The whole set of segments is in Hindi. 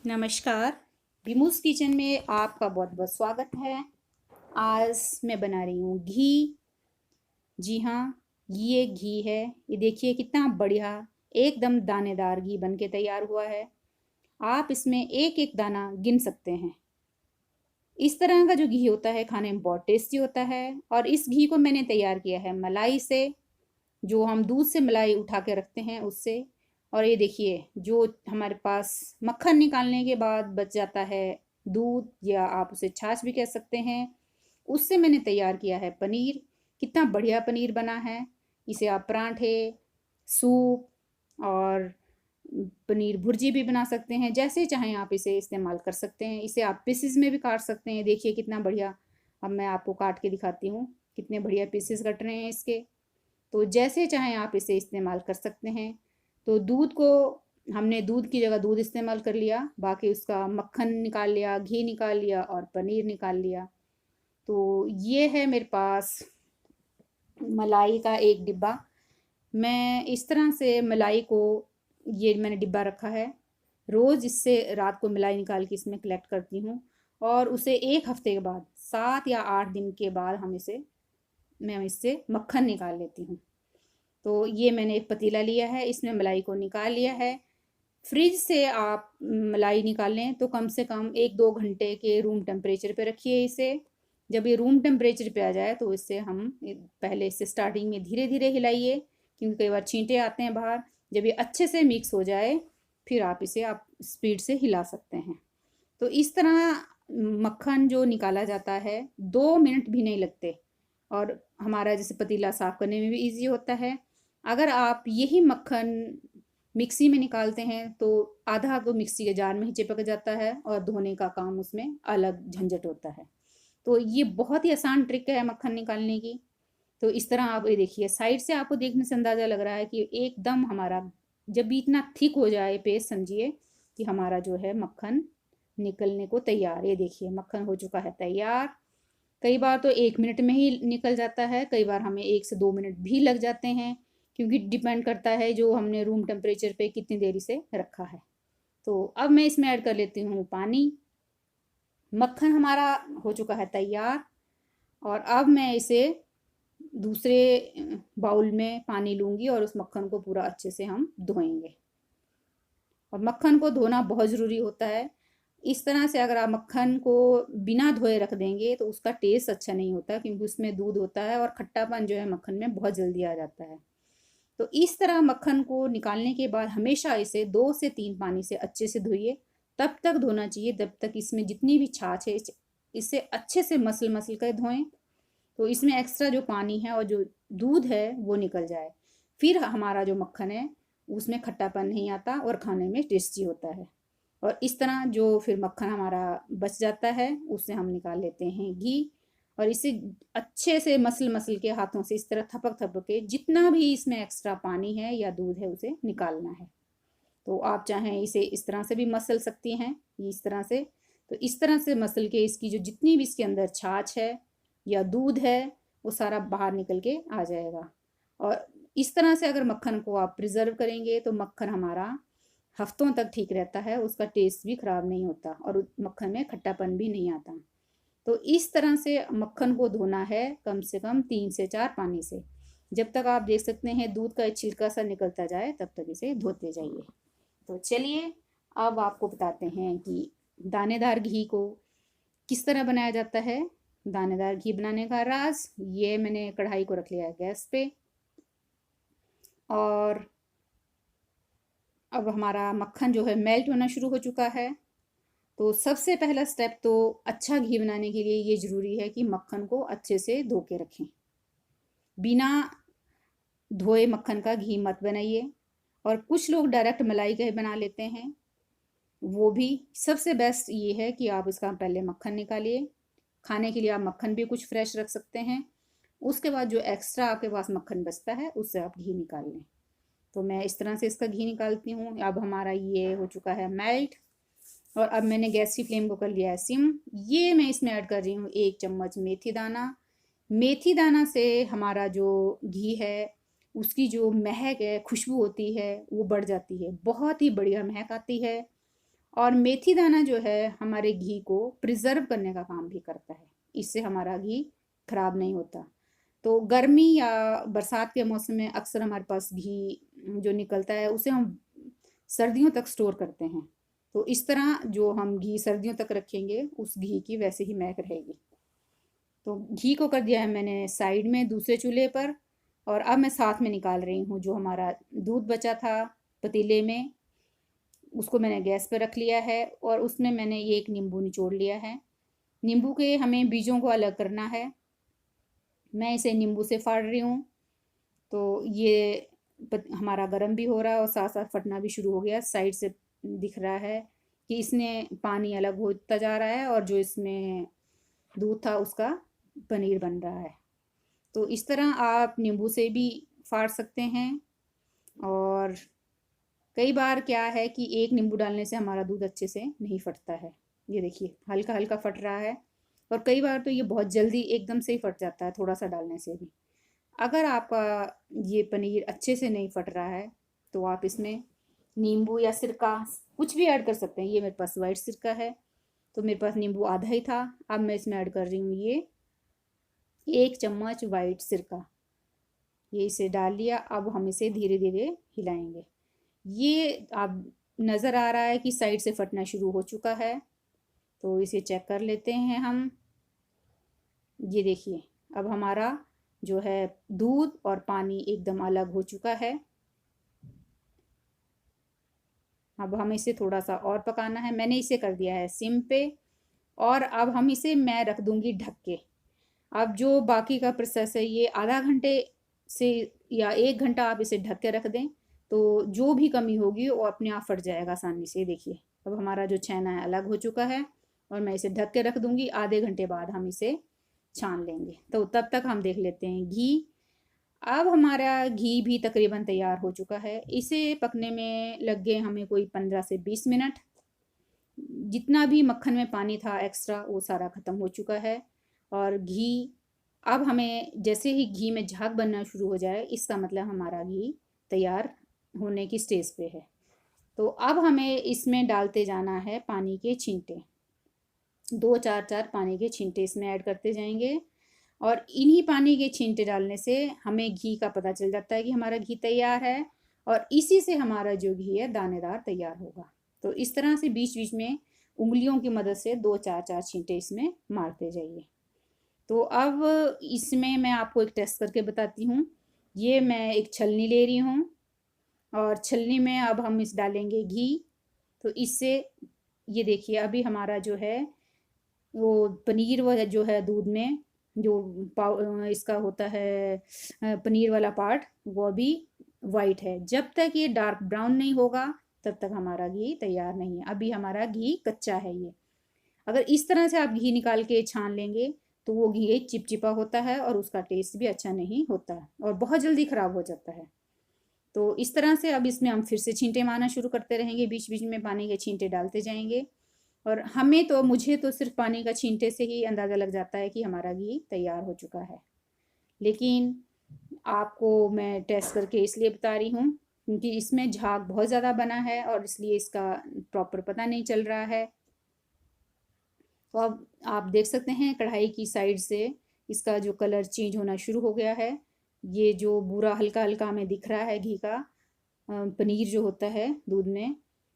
नमस्कार। विमूस किचन में आपका बहुत बहुत स्वागत है। आज मैं बना रही हूँ घी। जी हाँ, ये घी है। ये देखिए कितना बढ़िया एकदम दानेदार घी बन के तैयार हुआ है। आप इसमें एक एक दाना गिन सकते हैं। इस तरह का जो घी होता है खाने में बहुत टेस्टी होता है। और इस घी को मैंने तैयार किया है मलाई से, जो हम दूध से मलाई उठा के रखते हैं उससे। और ये देखिए जो हमारे पास मक्खन निकालने के बाद बच जाता है दूध, या आप उसे छाछ भी कह सकते हैं, उससे मैंने तैयार किया है पनीर। कितना बढ़िया पनीर बना है। इसे आप पराठे, सूप और पनीर भुर्जी भी बना सकते हैं। जैसे चाहें आप इसे इस्तेमाल कर सकते हैं। इसे आप पीसेस में भी काट सकते हैं। देखिए कितना बढ़िया। अब मैं आपको काट के दिखाती हूँ कितने बढ़िया पीसेस कट रहे हैं इसके। तो जैसे चाहें आप इसे इस्तेमाल कर सकते हैं। तो दूध को हमने दूध की जगह दूध इस्तेमाल कर लिया, बाकी उसका मक्खन निकाल लिया, घी निकाल लिया और पनीर निकाल लिया। तो ये है मेरे पास मलाई का एक डिब्बा। मैं इस तरह से मलाई को, ये मैंने डिब्बा रखा है, रोज़ इससे रात को मलाई निकाल के इसमें कलेक्ट करती हूँ। और उसे एक हफ्ते के बाद, 7 या 8 दिन के बाद मैं इससे मक्खन निकाल लेती हूँ। तो ये मैंने एक पतीला लिया है, इसमें मलाई को निकाल लिया है। फ्रिज से आप मलाई निकालें तो कम से कम 1-2 घंटे के रूम टेम्परेचर पे रखिए इसे। जब ये रूम टेम्परेचर पे आ जाए तो इससे हम पहले इससे स्टार्टिंग में धीरे धीरे हिलाइए, क्योंकि कई बार छींटे आते हैं बाहर। जब ये अच्छे से मिक्स हो जाए फिर आप स्पीड से हिला सकते हैं। तो इस तरह मक्खन जो निकाला जाता है 2 मिनट भी नहीं लगते, और हमारा जैसे पतीला साफ करने में भी इजी होता है। अगर आप यही मक्खन मिक्सी में निकालते हैं तो आधा तो मिक्सी के जार में ही चिपक जाता है और धोने का काम उसमें अलग झंझट होता है। तो ये बहुत ही आसान ट्रिक है मक्खन निकालने की। तो इस तरह आप ये देखिए, साइड से आपको देखने से अंदाज़ा लग रहा है कि एकदम हमारा जब भी इतना थिक हो जाए पेस्ट, समझिए कि हमारा जो है मक्खन निकलने को तैयार। ये देखिए मक्खन हो चुका है तैयार। कई बार तो 1 मिनट में ही निकल जाता है, कई बार हमें 1 से 2 मिनट भी लग जाते हैं, क्योंकि डिपेंड करता है जो हमने रूम टेम्परेचर पे कितनी देरी से रखा है। तो अब मैं इसमें ऐड कर लेती हूँ पानी। मक्खन हमारा हो चुका है तैयार। और अब मैं इसे दूसरे बाउल में पानी लूँगी और उस मक्खन को पूरा अच्छे से हम धोएंगे। और मक्खन को धोना बहुत ज़रूरी होता है। इस तरह से अगर आप मक्खन को बिना धोए रख देंगे तो उसका टेस्ट अच्छा नहीं होता, क्योंकि उसमें दूध होता है और खट्टापन जो है मक्खन में बहुत जल्दी आ जाता है। तो इस तरह मक्खन को निकालने के बाद हमेशा इसे 2 से 3 पानी से अच्छे से धोइए। तब तक धोना चाहिए जब तक इसमें जितनी भी छाछ है इसे अच्छे से मसल मसल कर धोएं, तो इसमें एक्स्ट्रा जो पानी है और जो दूध है वो निकल जाए। फिर हमारा जो मक्खन है उसमें खट्टापन नहीं आता और खाने में टेस्टी होता है। और इस तरह जो फिर मक्खन हमारा बच जाता है उससे हम निकाल लेते हैं घी। और इसे अच्छे से मसल मसल के हाथों से इस तरह थपक थपक के जितना भी इसमें एक्स्ट्रा पानी है या दूध है उसे निकालना है। तो आप चाहें इसे इस तरह से भी मसल सकती हैं, इस तरह से। तो इस तरह से मसल के इसकी जो जितनी भी इसके अंदर छाछ है या दूध है वो सारा बाहर निकल के आ जाएगा। और इस तरह से अगर मक्खन को आप प्रिजर्व करेंगे तो मक्खन हमारा हफ्तों तक ठीक रहता है, उसका टेस्ट भी खराब नहीं होता और मक्खन में खट्टापन भी नहीं आता। तो इस तरह से मक्खन को धोना है कम से कम 3 से 4 पानी से। जब तक आप देख सकते हैं दूध का छिलका सा निकलता जाए तब तक इसे धोते जाइए। तो चलिए अब आपको बताते हैं कि दानेदार घी को किस तरह बनाया जाता है। दानेदार घी बनाने का राज, ये मैंने कढ़ाई को रख लिया है गैस पे। और अब हमारा मक्खन जो है मेल्ट होना शुरू हो चुका है। तो सबसे पहला स्टेप तो अच्छा घी बनाने के लिए ये ज़रूरी है कि मक्खन को अच्छे से धो के रखें। बिना धोए मक्खन का घी मत बनाइए। और कुछ लोग डायरेक्ट मलाई का ही बना लेते हैं, वो भी सबसे बेस्ट ये है कि आप इसका पहले मक्खन निकालिए। खाने के लिए आप मक्खन भी कुछ फ्रेश रख सकते हैं। उसके बाद जो एक्स्ट्रा आपके पास मक्खन बचता है उससे आप घी निकाल लें। तो मैं इस तरह से इसका घी निकालती हूँ। अब हमारा ये हो चुका है मेल्ट। और अब मैंने गैस की फ्लेम को कर लिया है सिम। ये मैं इसमें ऐड कर रही हूँ 1 चम्मच मेथी दाना। मेथी दाना से हमारा जो घी है उसकी जो महक है, खुशबू होती है, वो बढ़ जाती है, बहुत ही बढ़िया महक आती है। और मेथी दाना जो है हमारे घी को प्रिजर्व करने का काम भी करता है, इससे हमारा घी खराब नहीं होता। तो गर्मी या बरसात के मौसम में अक्सर हमारे पास घी जो निकलता है उसे हम सर्दियों तक स्टोर करते हैं। तो इस तरह जो हम घी सर्दियों तक रखेंगे उस घी की वैसे ही महक रहेगी। तो घी को कर दिया है मैंने साइड में दूसरे चूल्हे पर, और अब मैं साथ में निकाल रही हूँ जो हमारा दूध बचा था पतीले में, उसको मैंने गैस पर रख लिया है और उसमें मैंने ये एक नींबू निचोड़ लिया है। नींबू के हमें बीजों को अलग करना है। मैं इसे नींबू से फाड़ रही हूँ। तो ये हमारा गर्म भी हो रहा है और साथ साथ फटना भी शुरू हो गया। साइड से दिख रहा है कि इसने पानी अलग होता जा रहा है और जो इसमें दूध था उसका पनीर बन रहा है। तो इस तरह आप नींबू से भी फाड़ सकते हैं। और कई बार क्या है कि एक नींबू डालने से हमारा दूध अच्छे से नहीं फटता है। ये देखिए हल्का हल्का फट रहा है, और कई बार तो ये बहुत जल्दी एकदम से ही फट जाता है थोड़ा सा डालने से भी। अगर आपका ये पनीर अच्छे से नहीं फट रहा है तो आप इसमें नींबू या सिरका कुछ भी ऐड कर सकते हैं। ये मेरे पास वाइट सिरका है तो मेरे पास नींबू आधा ही था। अब मैं इसमें ऐड कर रही हूँ ये 1 चम्मच वाइट सिरका। ये इसे डाल लिया। अब हम इसे धीरे धीरे हिलाएंगे। ये आप नज़र आ रहा है कि साइड से फटना शुरू हो चुका है, तो इसे चेक कर लेते हैं हम। ये देखिए अब हमारा जो है दूध और पानी एकदम अलग हो चुका है। अब हमें इसे थोड़ा सा और पकाना है। मैंने इसे कर दिया है सिम पे, और अब हम इसे मैं रख दूंगी ढक के। अब जो बाकी का प्रोसेस है ये आधा घंटे से या 1 घंटा आप इसे ढक के रख दें, तो जो भी कमी होगी वो अपने आप फट जाएगा आसानी से। देखिए अब हमारा जो छेना है अलग हो चुका है, और मैं इसे ढक के रख दूंगी। आधे घंटे बाद हम इसे छान लेंगे। तो तब तक हम देख लेते हैं घी। अब हमारा घी भी तकरीबन तैयार हो चुका है। इसे पकने में लग गए हमें कोई 15 से 20 मिनट। जितना भी मक्खन में पानी था एक्स्ट्रा वो सारा ख़त्म हो चुका है। और घी अब हमें जैसे ही घी में झाग बनना शुरू हो जाए इसका मतलब हमारा घी तैयार होने की स्टेज पे है। तो अब हमें इसमें डालते जाना है पानी के छींटे। 2 4 4 पानी के छींटे इसमें ऐड करते जाएंगे, और इन्हीं पानी के छींटे डालने से हमें घी का पता चल जाता है कि हमारा घी तैयार है, और इसी से हमारा जो घी है दानेदार तैयार होगा। तो इस तरह से बीच बीच में उंगलियों की मदद से 2 4 4 छींटे इसमें मारते जाइए। तो अब इसमें मैं आपको एक टेस्ट करके बताती हूँ। ये मैं एक छलनी ले रही हूँ, और छलनी में अब हम इस डालेंगे घी। तो इससे ये देखिए अभी हमारा जो है वो पनीर वो जो है दूध में जो इसका होता है पनीर वाला पार्ट वो अभी वाइट है। जब तक ये डार्क ब्राउन नहीं होगा तब तक हमारा घी तैयार नहीं है। अभी हमारा घी कच्चा है। ये अगर इस तरह से आप घी निकाल के छान लेंगे तो वो घी चिपचिपा होता है और उसका टेस्ट भी अच्छा नहीं होता है और बहुत जल्दी ख़राब हो जाता है। तो इस तरह से अब इसमें हम फिर से छींटे मारना शुरू करते रहेंगे, बीच बीच में पानी के छींटे डालते जाएंगे। और मुझे तो सिर्फ पानी का छींटे से ही अंदाज़ा लग जाता है कि हमारा घी तैयार हो चुका है। लेकिन आपको मैं टेस्ट करके इसलिए बता रही हूँ क्योंकि इसमें झाग बहुत ज़्यादा बना है और इसलिए इसका प्रॉपर पता नहीं चल रहा है। तो अब आप देख सकते हैं कढ़ाई की साइड से इसका जो कलर चेंज होना शुरू हो गया है। ये जो भूरा हल्का हल्का हमें दिख रहा है घी का पनीर जो होता है दूध में,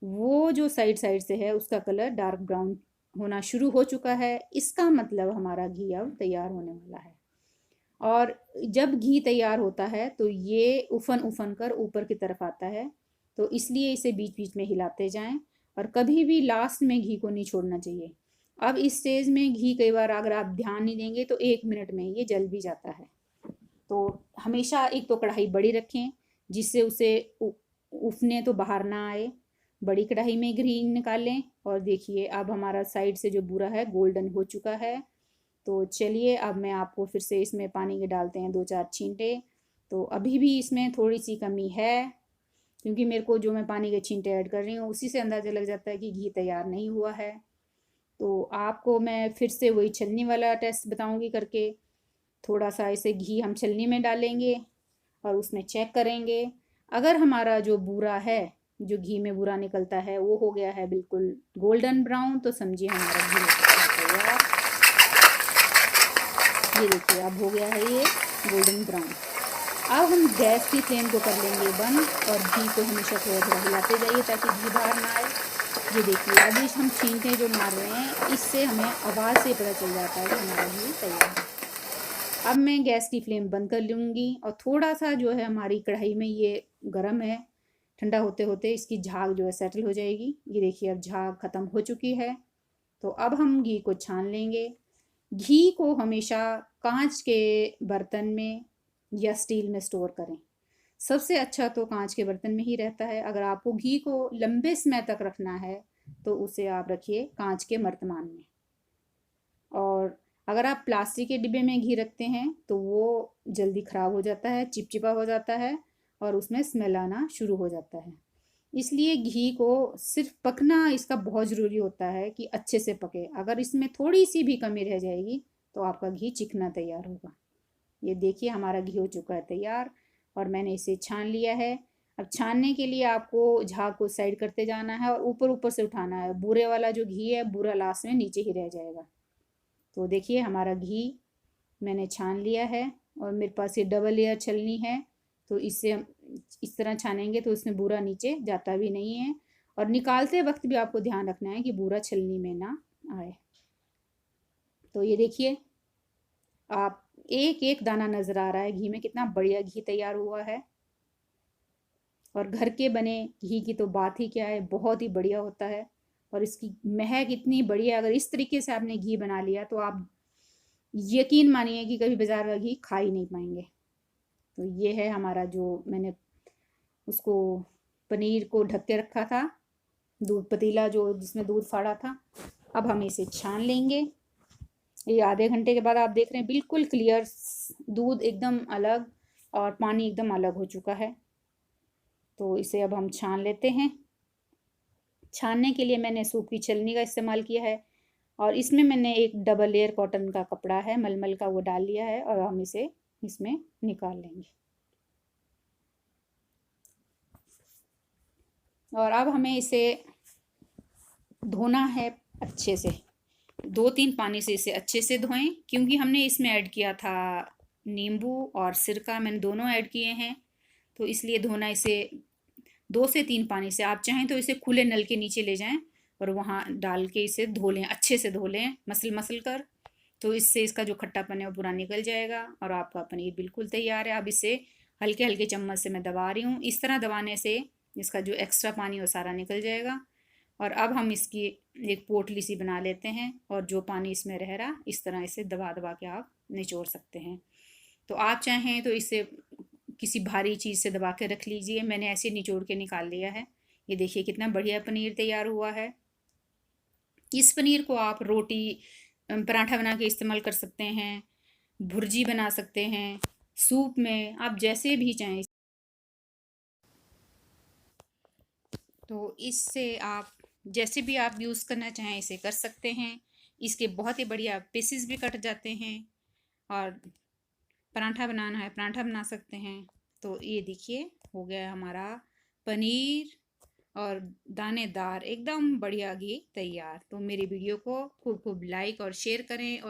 वो जो साइड साइड से है उसका कलर डार्क ब्राउन होना शुरू हो चुका है। इसका मतलब हमारा घी अब तैयार होने वाला है। और जब घी तैयार होता है तो ये उफन उफन कर ऊपर की तरफ आता है, तो इसलिए इसे बीच बीच में हिलाते जाएं, और कभी भी लास्ट में घी को नहीं छोड़ना चाहिए। अब इस स्टेज में घी कई बार अगर आप ध्यान नहीं देंगे तो 1 मिनट में ये जल भी जाता है। तो हमेशा एक तो कढ़ाई बड़ी रखें जिससे उसे उफने तो बाहर ना आए। बड़ी कढ़ाई में घी निकालें, और देखिए अब हमारा साइड से जो बुरा है गोल्डन हो चुका है। तो चलिए अब मैं आपको फिर से इसमें पानी के डालते हैं 2 4 छींटे। तो अभी भी इसमें थोड़ी सी कमी है क्योंकि मेरे को जो मैं पानी के छींटे ऐड कर रही हूँ उसी से अंदाज़ा लग जाता है कि घी तैयार नहीं हुआ है। तो आपको मैं फिर से वही छलनी वाला टेस्ट बताऊंगी करके। थोड़ा सा इसे घी हम छलनी में डालेंगे और उसमें चेक करेंगे। अगर हमारा जो बूरा है जो घी में बुरा निकलता है वो हो गया है बिल्कुल गोल्डन ब्राउन। तो समझिए हमारा घी हो चुका है तैयार। ये देखिए अब हो गया है ये गोल्डन ब्राउन। अब हम गैस की फ्लेम को कर लेंगे बंद और घी को हमेशा थोड़ा थोड़ा हिलाते जाइए ताकि घी बाहर ना आए। ये देखिए अभी हम छींटे जो मार रहे हैं इससे हमें आवाज़ से पता चल जाता है कि हमारा घी तैयार है। अब मैं गैस की फ्लेम बंद कर लूँगी और थोड़ा सा जो है हमारी कढ़ाई में ये गर्म है, ठंडा होते होते इसकी झाग जो है सेटल हो जाएगी। ये देखिए अब झाग ख़त्म हो चुकी है। तो अब हम घी को छान लेंगे। घी को हमेशा कांच के बर्तन में या स्टील में स्टोर करें। सबसे अच्छा तो कांच के बर्तन में ही रहता है। अगर आपको घी को लंबे समय तक रखना है तो उसे आप रखिए कांच के मर्तमान में। और अगर आप प्लास्टिक के डिब्बे में घी रखते हैं तो वो जल्दी ख़राब हो जाता है, चिपचिपा हो जाता है और उसमें स्मेल आना शुरू हो जाता है। इसलिए घी को सिर्फ पकना इसका बहुत ज़रूरी होता है कि अच्छे से पके। अगर इसमें थोड़ी सी भी कमी रह जाएगी तो आपका घी चिकना तैयार होगा। ये देखिए हमारा घी हो चुका है तैयार और मैंने इसे छान लिया है। अब छानने के लिए आपको झाग को साइड करते जाना है और ऊपर ऊपर से उठाना है। बुरे वाला जो घी है बुरा लास्ट में नीचे ही रह जाएगा। तो देखिए हमारा घी मैंने छान लिया है और मेरे पास ये डबल लेयर छलनी है। तो इससे हम इस तरह छानेंगे तो इसमें बुरा नीचे जाता भी नहीं है। और निकालते वक्त भी आपको ध्यान रखना है कि बुरा छलनी में ना आए। तो ये देखिए आप एक एक दाना नज़र आ रहा है घी में, कितना बढ़िया घी तैयार हुआ है। और घर के बने घी की तो बात ही क्या है, बहुत ही बढ़िया होता है। और इसकी महक इतनी बढ़िया, अगर इस तरीके से आपने घी बना लिया तो आप यकीन मानिए कि कभी बाजार का घी खा ही नहीं पाएंगे। तो ये है हमारा जो मैंने उसको पनीर को ढक के रखा था, दूध पतीला जो जिसमें दूध फाड़ा था। अब हम इसे छान लेंगे। ये आधे घंटे के बाद आप देख रहे हैं बिल्कुल क्लियर दूध एकदम अलग और पानी एकदम अलग हो चुका है। तो इसे अब हम छान लेते हैं। छानने के लिए मैंने सूप की छलनी का इस्तेमाल किया है और इसमें मैंने एक डबल लेयर कॉटन का कपड़ा है मलमल का, वो डाल लिया है और हम इसे इसमें निकाल लेंगे। और अब हमें इसे धोना है अच्छे से, 2-3 पानी से इसे अच्छे से धोएं क्योंकि हमने इसमें ऐड किया था नींबू और सिरका, मैंने दोनों ऐड किए हैं। तो इसलिए धोना इसे 2 से 3 पानी से। आप चाहें तो इसे खुले नल के नीचे ले जाएं और वहाँ डाल के इसे धो लें, अच्छे से धो लें मसल मसल कर। तो इससे इसका जो खट्टापन है वो पूरा निकल जाएगा और आपका पनीर बिल्कुल तैयार है। अब इसे हल्के हल्के चम्मच से मैं दबा रही हूँ। इस तरह दबाने से इसका जो एक्स्ट्रा पानी वो सारा निकल जाएगा। और अब हम इसकी एक पोटली सी बना लेते हैं और जो पानी इसमें रह रहा इस तरह इसे दबा दबा के आप निचोड़ सकते हैं। तो आप चाहें तो इसे किसी भारी चीज़ से दबा के रख लीजिए। मैंने ऐसे निचोड़ के निकाल लिया है। ये देखिए कितना बढ़िया पनीर तैयार हुआ है। इस पनीर को आप रोटी पराठा बना के इस्तेमाल कर सकते हैं, भुर्जी बना सकते हैं, सूप में, आप जैसे भी चाहें। तो इससे आप जैसे भी आप यूज़ करना चाहें इसे कर सकते हैं। इसके बहुत ही बढ़िया पीसेस भी कट जाते हैं और पराठा बनाना है पराठा बना सकते हैं। तो ये देखिए हो गया हमारा पनीर और दानेदार एकदम बढ़िया घी तैयार। तो मेरी वीडियो को खूब खूब लाइक और शेयर करें और